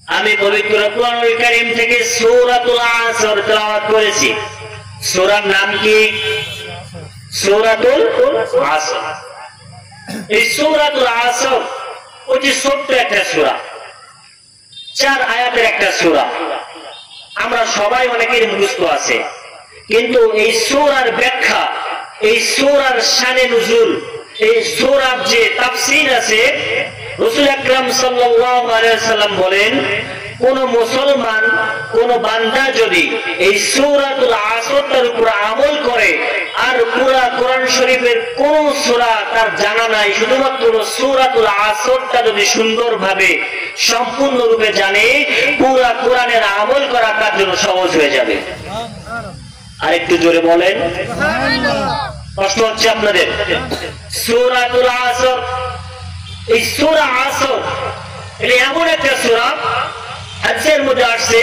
আমি পবিত্র কোরআনুল কারীম থেকে সূরাতুল আসর তেলাওয়াত করেছি। সূরার নাম কি? সূরাতুল আসর। এই সূরাতুল আসর অতি ছোট্ট একটা সূরা, 4 আয়াতের একটা সূরা। আমরা সবাই অনেকের মুখস্থ আছে, কিন্তু এই সূরার ব্যাখ্যা, এই সূরার শানে নুজুল, এই সূরার যে তাফসীর আছে, রাসূল আকরাম সাল্লাল্লাহু আলাইহি ওয়াসাল্লাম বলেন, কোন মুসলমান, কোন বান্দা যদি এই সূরাতুল আসরটার উপর আমল করে আর পুরা কোরআন শরীফের কোন সূরা তার জানা নাই, শুধুমাত্র সূরাতুল আসরটা যদি সুন্দরভাবে সম্পূর্ণরূপে জানে, পুরা কোরআনের আমল করা তার জন্য সহজ হয়ে যাবে। আর একটু জোরে বলেন সুবহানাল্লাহ। কষ্ট হচ্ছে আপনাদের? সূরাতুল আসর, এই সূরা আসর এটা এমন একটা সূরা, হাদিসের মধ্যে আসছে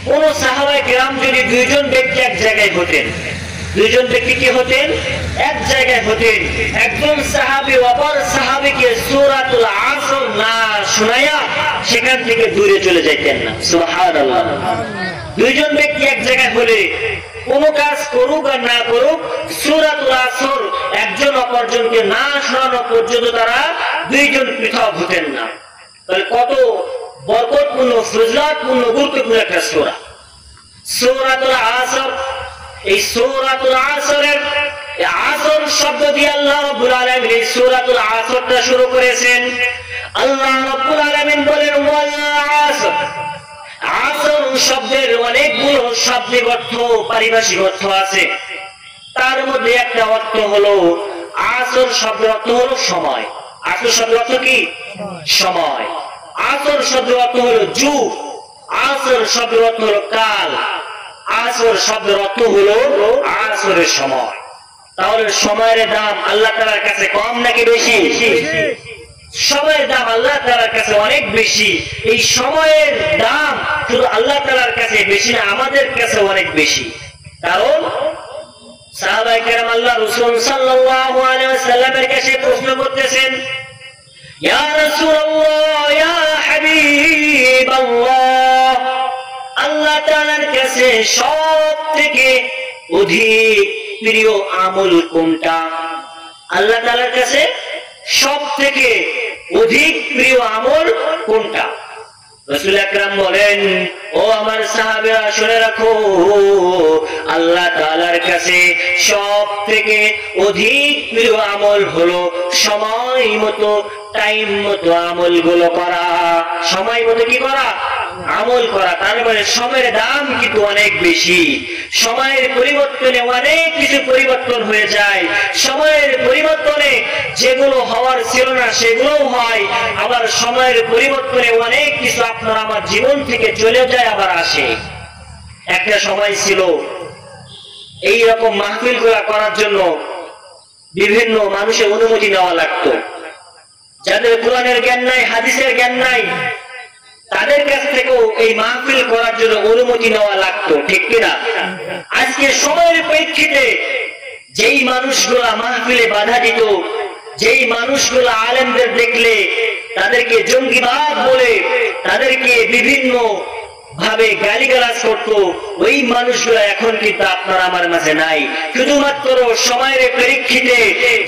কোন সাহাবায়ে কেরাম যদি 2 জন ব্যক্তি এক জায়গায় হতেন, 2 জন ব্যক্তি কি হতেন? এক জায়গায় হতেন, একজন সাহাবী অপর সাহাবীকে সূরাতুল আসর না শোনায়া সেখান থেকে দূরে চলে যাইতেন না। সুবহানাল্লাহ। 2 জন ব্যক্তি এক জায়গায় হলে কোন কাজ করুক আর না করুক, সূরাতুল আসর একজন অপরজনকে না শোনানো পর্যন্ত তারা 2 জন পৃথক হতেন না। তাহলে কত বরকতপূর্ণ, ফজিলতপূর্ণ, গুরুত্বপূর্ণ একটা সূরা সূরাতুল আসর। এই সূরাতুল আসরের আসর শব্দ দিয়ে আল্লাহ রাব্বুল আলামিন এই সূরাতুল আসরটা শুরু করেছেন। আল্লাহ রাব্বুল আলামিন বলেন ওয়াল আসর। আসর শব্দের অনেকগুলো শাব্দিক অর্থ, পারিভাষিক অর্থ আছে। তার মধ্যে একটা অর্থ হলো, আসর শব্দের অর্থ হলো সময়। আসর শব্দের অর্থ কি? সময়। আসর শব্দের অর্থ হলো যুগ। আসর শব্দের অর্থ হলো কাল। আসর শব্দের অর্থ হলো আসরের সময়। তাহলে সময়ের দাম আল্লাহ তাআলার কাছে কম নাকি বেশি? সময়ের দাম আল্লাহ তাআলার কাছে অনেক বেশি। এই সময়ের দাম শুধু আল্লাহ তাআলার কাছে বেশি না, আমাদের কাছে অনেক বেশি। কারণ সাহাবায়ে কেরাম আল্লাহ রাসূল সাল্লাল্লাহু আলাইহি ওয়াসাল্লামের কাছে প্রশ্ন করতেছেন, ইয়া রাসূলুল্লাহ, ইয়া হাবিবাল্লাহ, আল্লাহ তাআলার কাছে সবথেকে অধিক প্রিয় আমল কোনটা? আল্লাহ তাআলার কাছে সবথেকে অধিক প্রিয় আমল কোনটা? রাসূল আকরাম বলেন, ও আমার সাহাবীরা শুনে রাখো, আল্লাহ তাআলার কাছে সবথেকে অধিক প্রিয় আমল হলো সময় মতো, টাইম মতো আমলগুলো করা। সময় মতো কি করা? আমল করা। তার মানে সময়ের দাম কিন্তু অনেক বেশি। সময়ের পরিবর্তনে অনেক কিছু পরিবর্তন হয়ে যায়। সময়ের পরিবর্তনে যেগুলো হওয়ার ছিল না সেগুলোও হয়, আবার সময়ের পরিবর্তনে অনেক কিছু আপনার আমার জীবন থেকে চলে যায় আবার আসে। একটা সময় ছিল এই রকম মাহফিল করার জন্য বিভিন্ন মানুষের অনুমতি নেওয়া লাগতো। যাদের কোরআনের জ্ঞান নাই, হাদিসের জ্ঞান নাই, তাদের কাছ থেকেও এই মাহফিল করার জন্য অনুমতি নেওয়া লাগতো, ঠিক কিনা? আজকে সময়ের প্রেক্ষিতে যেই মানুষগুলা মাহফিলে বাধা দিত, যেই মানুষগুলা আলেমদের দেখলে তাদেরকে জঙ্গিবাদ বলে, তাদেরকে বিভিন্ন ভাবে গালিগালাজ করতো, ওই মানুষগুলো এখন কিন্তু আপনার আমার মাঝে নাই। শুধুমাত্র সময়ের প্রেক্ষিতে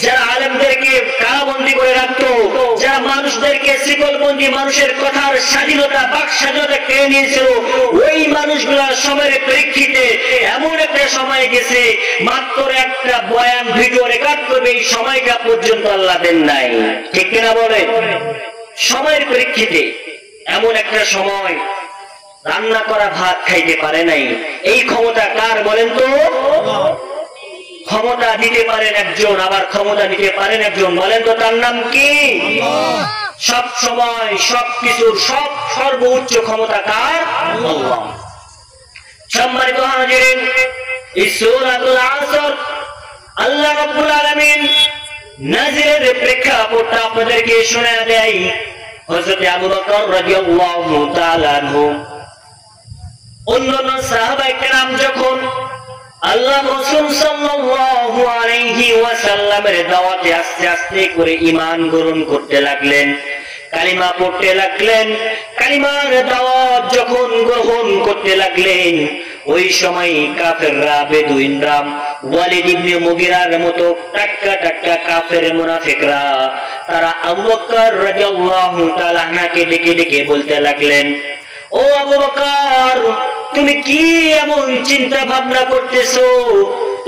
যারা আলেমদেরকে কারাবন্দী করে রাখতো, যারা মানুষদেরকে শিকলবন্দী, মানুষের কথার স্বাধীনতা, বাক স্বাধীনতা কেড়ে নিয়েছিল, ওই মানুষগুলো সময়ের প্রেক্ষিতে এমন একটা সময় গেছে, মাত্র একটা বয়ান ভিডিও রেকর্ড করবে, এই সময়টা পর্যন্ত আল্লাহ দেন নাই, ঠিক কিনা বলে? সময়ের প্রেক্ষিতে এমন একটা সময় রান্না করা ভাত খাইতে পারে নাই। এই ক্ষমতা কার বলেন তো? ক্ষমতা দিতে পারেন একজন, আবার ক্ষমতা দিতে পারেন একজন, বলেন তো তার নাম কি? সব সময় সবকিছুর সর্বোচ্চ ক্ষমতা কার? আল্লাহ। সম্মানিত হাজিরিন, এই সূরাতুল আসর আল্লাহ রাব্বুল আলামিন নাজিলের প্রেক্ষাপটটা আপনাদেরকে শোনায় দেয়। হযরত আবু বকর রাদিয়াল্লাহু তাআলা আনহু, অন্যান্য সাহাবায়ে কেরাম যখন আল্লাহ রাসূল সাল্লাল্লাহু আলাইহি ওয়াসাল্লামের দাওয়াতে আস্তে আস্তে করে ঈমান গ্রহণ করতে লাগলেন, কালিমা পড়তে লাগলেন। কালিমার দাওয়াত যখন গ্রহণ করতে লাগলেন, ওই সময় কাফেররা, বেদুইনরা, ওয়ালিদ ইবনে মুগিরার মতো টাটকা টাটকা কাফের মুনাফিকরা, তারা আবু বকর রাদিয়াল্লাহু তাআলা আনহুকে ডেকে ডেকে বলতে লাগলেন, ও আবু বকর, তুমি কি এমন চিন্তা ভাবনা করতেছো?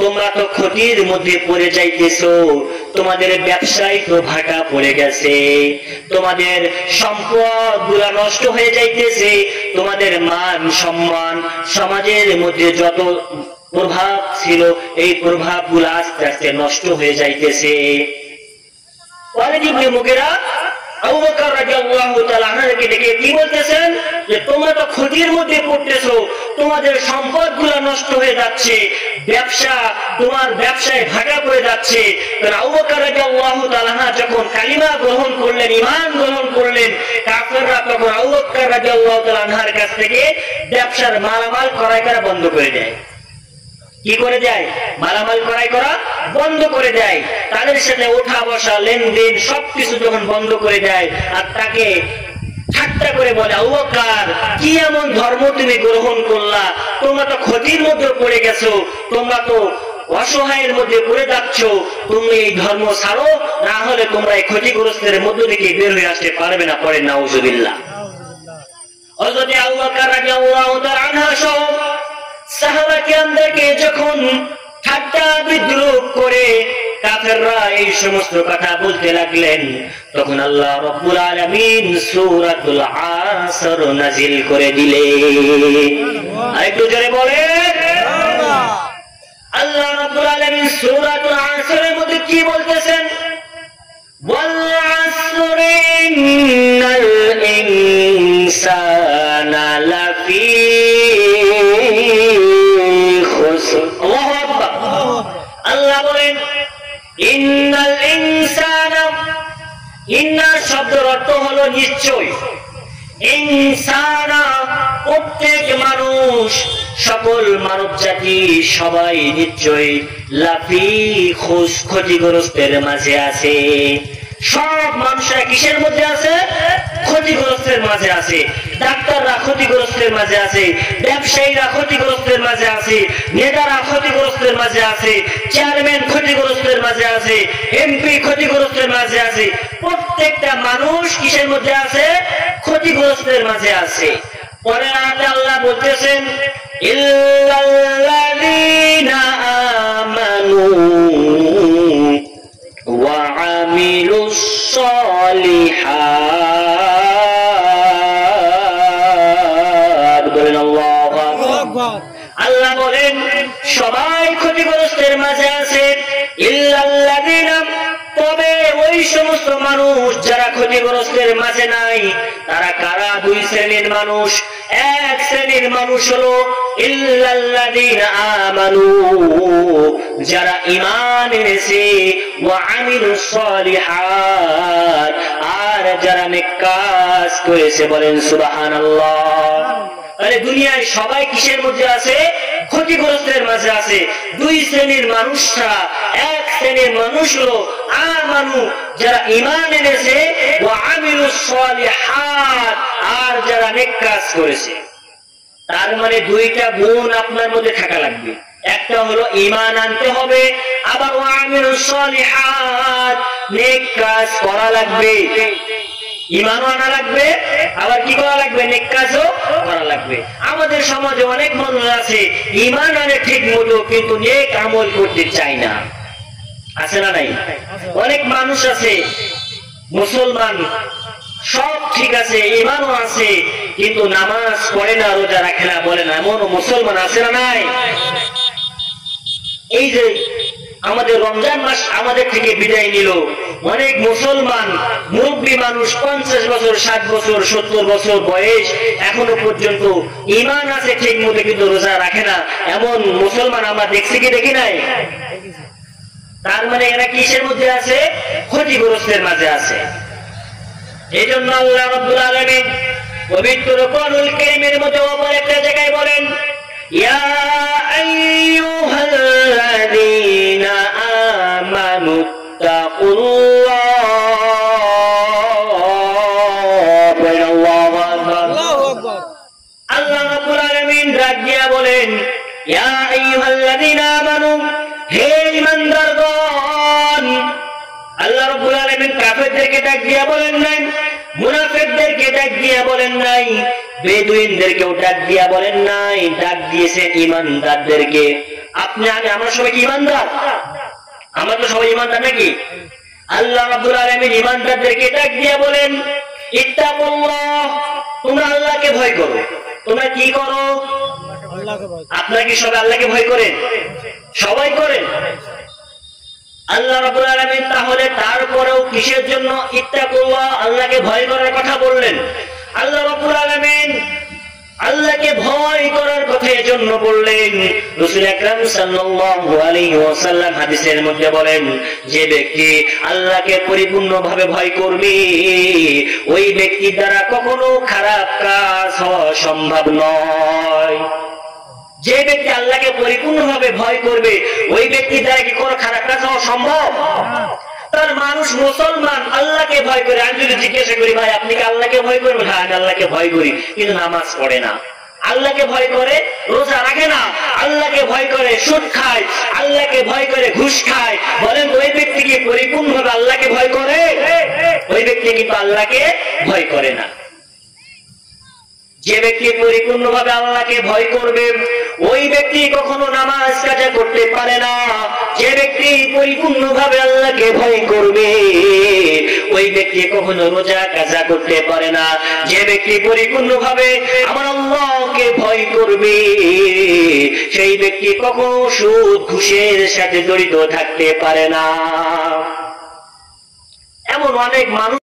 তোমরা তো ক্ষতির মধ্যে পড়ে যাইতেছো, তোমাদের ব্যবসায় তো ভাটা পড়ে গেছে, তোমাদের সম্পদ গুলা নষ্ট হয়ে যাইতেছে, তোমাদের মান সম্মান সমাজের মধ্যে যত প্রভাব ছিল এই প্রভাব গুলা আস্তে আস্তে নষ্ট হয়ে যাইতেছে। ওয়ালিদ ইবনে মুগিরা আবু বকর রাদিয়াল্লাহু তাআলা আনহুকে ডেকে কি বলতেছেন যে তোমরা তো ক্ষতির মধ্যে পড়তেছো, তোমাদের সম্পদগুলো নষ্ট হয়ে যাচ্ছে, ব্যবসা, তোমার ব্যবসায় ভাটা পড়ে যাচ্ছে। কারণ আবু বকর রাদিয়াল্লাহু তাআলা যখন কালিমা গ্রহণ করলেন, ঈমান গ্রহণ করলেন, কাফেররা তখন আবু বকর রাদিয়াল্লাহু তাআলা আনহুর কাছ থেকে ব্যবসার মালামাল ক্রয় করা বন্ধ করে দেয়। কি করে দেয়? মালামাল ক্রয় করা বন্ধ করে দেয়। তাদের সাথে ওঠা বসা, লেনদেন সবকিছু যখন বন্ধ করে দেয়, আর তাকে ঠাট্টা করে বলে, আবু বকর, কি এমন ধর্ম তুমি গ্রহণ করলা? তোমরা তো ক্ষতির মধ্যে পড়ে গেছো, তোমরা তো অসহায়ের মধ্যে পড়ে যাচ্ছ, তুমি এই ধর্ম ছাড়ো, না হলে তোমরা এই ক্ষতিগ্রস্তের মধ্য থেকে বের হয়ে আসতে পারবে না। পড়েন নাউজুবিল্লাহ। হযরত আবু বকর রাদিয়াল্লাহু তাআলা আনহু সহ সাহাবা কিরামদেরকে যখন ঠাট্টা বিদ্রুপ করে কাফেররা এই সমস্ত কথা বলতে লাগলেন, তখন আল্লাহ রাব্বুল আলামিন সূরাতুল আসর নাযিল করে দিলেন। আরেকটু জোরে বলেন, আল্লাহ রাব্বুল আলামিন সূরাতুল আসরের মধ্যে কি বলতেছেন? ওয়াল আসরি ইন্নাল ইনসানা লাফি খুসর। আল্লাহু আকবার। আল্লাহ বলেন ইন্নাল ইনসানা, ইন্না শব্দের অর্থ হলো নিশ্চয়, ইনসানা প্রত্যেক মানুষ, সকল মানব জাতি সবাই নিশ্চয় লাফি খুস ক্ষতিগ্রস্তের মাঝে আছে। সব মানুষরা কিসের মধ্যে আছে? ক্ষতিগ্রস্তের মাঝে আছে। ডাক্তাররা ক্ষতিগ্রস্তের মাঝে আছে, ব্যবসায়ীরা ক্ষতিগ্রস্তের মাঝে আছে, নেতারা ক্ষতিগ্রস্তের মাঝে আছে, চেয়ারম্যান ক্ষতিগ্রস্তের মাঝে আছে, এমপি ক্ষতিগ্রস্তের মাঝে আছে। প্রত্যেকটা মানুষ কিসের মধ্যে আছে? ক্ষতিগ্রস্তের মাঝে আছে। পরে আয়াতে আল্লাহ বলতেছেন ইল্লাল্লাযীনা আমানু ওয়া আমিলুস সালিহাত। বলেন আল্লাহু আকবার। আল্লাহ বলেন সবাই ক্ষতিগ্রস্তের মাঝে আছে, ইল্লাল্লাযীনা, তবে ওই সমস্ত মানুষ যারা ক্ষতিগ্রস্তের মাঝে নাই। তারা কারা? দুই শ্রেণীর মানুষ। এক শ্রেণীর মানুষ হলো ইল্লাল্লাযীনা আমানু, যারা ঈমান এনেছে, ওয়া আমিলুস সালিহাত, আর যারা নেক কাজ করেছে। বলেন সুবহানাল্লাহ। তাহলে দুনিয়ায় সবাই কিসের মধ্যে আছে? ক্ষতিগ্রস্তের মাঝে আছে। দুই শ্রেণীর মানুষ ছাড়া এক শ্রেণীর মানুষ হলো আমানু, যারা ঈমান এনেছে, ওয়া আমিলুস সালিহাত, আর যারা নেক কাজ করেছে। তার মানে দুইটা গুণ আপনার মধ্যে থাকা লাগবে। একটা হলো ঈমান আনতে হবে, আবার ওয়া আমিলুস সালিহাত, নেক কাজ করা লাগবে। ঈমানও আনা লাগবে, আবার কি করা লাগবে? নেক কাজও করা লাগবে। আমাদের সমাজে অনেক মানুষ আছে ঈমান আনে ঠিক মতো, কিন্তু নেক আমল করতে চায় না। আছে না নাই? অনেক মানুষ আছে মুসলমান, সব ঠিক আছে, ঈমানও আছে, কিন্তু নামাজ পড়ে না, রোজা রাখে না। বলে না, এমন মুসলমান আছে না নাই? এই যে আমাদের রমজান মাস আমাদের থেকে বিদায় নিল, অনেক মুসলমান মুরব্বী মানুষ, 50 বছর, 60 বছর, 70 বছর বয়স, এখনো পর্যন্ত ঈমান আছে ঠিক মতো, কিন্তু রোজা রাখে না। এমন মুসলমান আমরা দেখছি কি দেখি নাই? তার মানে এরা কিসের মধ্যে আছে? ক্ষতিগ্রস্তের মাঝে আছে। এই জন্য আল্লাহ রাব্বুল আলামিন পবিত্র কোরআনুল কারীমের মধ্যে অপর একটা জায়গায় বলেন, ইয়া আইয়ুহাল্লাযীনা আমানুত্তাকুল্লাহ আল্লাহ রাব্বুল আলামিন ডাক দিয়া বলেন, ইয়া আইয়ুহাল্লাযীনা আমানু, হে ঈমানদারগণ। আল্লাহ রাব্বুল আলামিন কাফেরদেরকে ডাক দিয়া বলেন নাই, মুনাফিকদেরকে ডাক দিয়া বলেন নাই, বেদুইনদেরকেও ডাক দিয়া বলেন নাই, ডাক দিয়েছেন ঈমানদারদেরকে। আপনি আমরা সবাই কি ঈমানদার? আমরা তো সবাই ঈমানদার নাকি? আল্লাহ রাব্বুল আলামিন ঈমানদারদেরকে ডাক দিয়া বলেন, ইত্তাকুল্লাহ, তোমরা আল্লাহকে ভয় করো। তোমরা কি করো? আপনারা কি সবাই আল্লাহকে ভয় করেন? সবাই করেন। আল্লাহ রাব্বুল আলামিন তাহলে তারপরেও কিসের জন্য ইত্তাকুল্লাহ, আল্লাহকে ভয় করার কথা বললেন? আল্লাহ রাব্বুল আলামিন আল্লাহকে ভয় করার কথা এজন্য বললেন, রাসূল আকরাম সাল্লাল্লাহু আলাইহি ওয়াসাল্লাম হাদিসের মধ্যে বলেন, যে ব্যক্তি আল্লাহকে পরিপূর্ণভাবে ভয় করবে ওই ব্যক্তির দ্বারা কখনো খারাপ কাজ হওয়া সম্ভব নয়। যে ব্যক্তি আল্লাহকে পরিপূর্ণভাবে ভয় করবে ওই ব্যক্তির দ্বারা কি কোনো খারাপ কাজ হওয়া সম্ভব? তার মানুষ মুসলমান আল্লাহকে ভয় করে। আমি যদি জিজ্ঞাসা করি, ভাই আপনি কি আল্লাহকে ভয় করবেন? হ্যাঁ আমি আল্লাহকে ভয় করি, কিন্তু নামাজ পড়ে না। আল্লাহকে ভয় করে রোজা রাখে না, আল্লাহকে ভয় করে সুদ খায়, আল্লাহকে ভয় করে ঘুষ খায়। বলেন ওই ব্যক্তি কি পরিপূর্ণভাবে আল্লাহকে ভয় করে? ওই ব্যক্তি কিন্তু আল্লাহকে ভয় করে না। যে ব্যক্তি পরিপূর্ণভাবে আল্লাহকে ভয় করবে ওই ব্যক্তি কখনো নামাজ কাজা করতে পারে না। যে ব্যক্তি পরিপূর্ণভাবে আল্লাহকে ভয় করবে ওই ব্যক্তি কখনো রোজা কাজা করতে পারে না। যে ব্যক্তি পরিপূর্ণভাবে আমার আল্লাহকে ভয় করবে সেই ব্যক্তি কখনো সুদ ঘুষের সাথে জড়িত থাকতে পারে না। এমন অনেক মানুষ